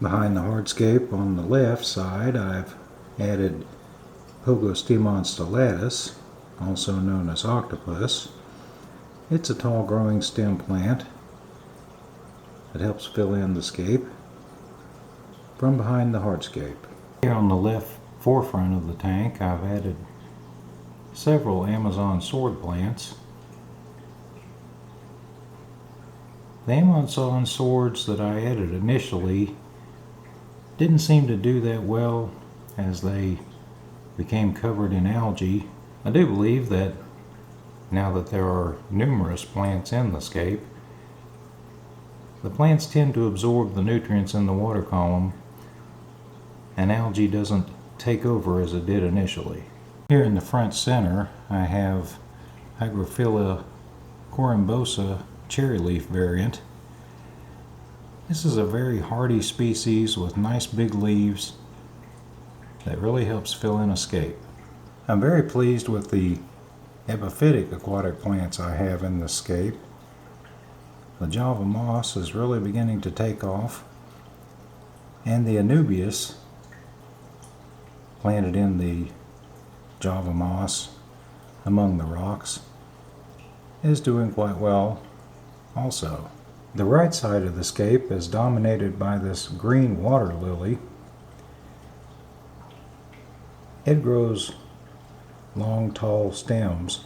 Behind the hardscape on the left side, I've added Pogostemon stellatus, also known as Octopus. It's a tall growing stem plant that helps fill in the scape from behind the hardscape. Here on the left forefront of the tank, I've added several Amazon sword plants. The Amazon swords that I added initially didn't seem to do that well as they became covered in algae. I do believe that now that there are numerous plants in the scape, the plants tend to absorb the nutrients in the water column and algae doesn't take over as it did initially. Here in the front center I have Hygrophila corymbosa cherry leaf variant. This is a very hardy species with nice big leaves that really helps fill in a scape. I'm very pleased with the epiphytic aquatic plants I have in the scape. The Java moss is really beginning to take off, and the Anubias planted in the Java moss among the rocks is doing quite well also. The right side of the scape is dominated by this green water lily. It grows long, tall stems.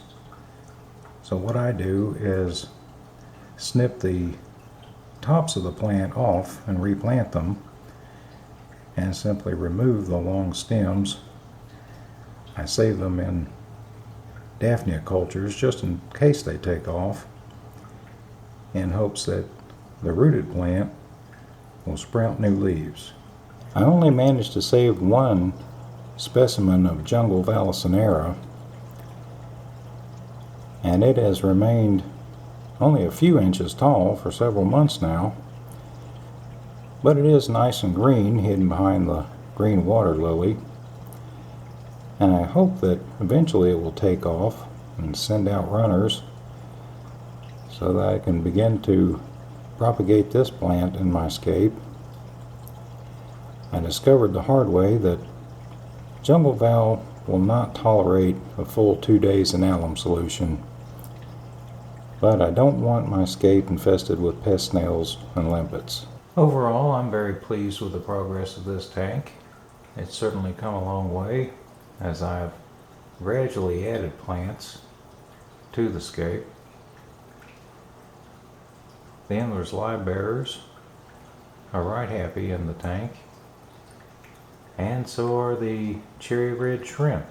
So what I do is snip the tops of the plant off and replant them, and simply remove the long stems. I save them in Daphnia cultures just in case they take off, in hopes that the rooted plant will sprout new leaves. I only managed to save one specimen of jungle Vallisneria, and it has remained only a few inches tall for several months now, but it is nice and green hidden behind the green water lily, and I hope that eventually it will take off and send out runners so that I can begin to propagate this plant in my scape. I discovered the hard way that jungle val will not tolerate a full 2 days in alum solution, but I don't want my scape infested with pest snails and limpets. Overall, I'm very pleased with the progress of this tank. It's certainly come a long way as I've gradually added plants to the scape. The Endler's livebearers are right happy in the tank, and so are the cherry red shrimp.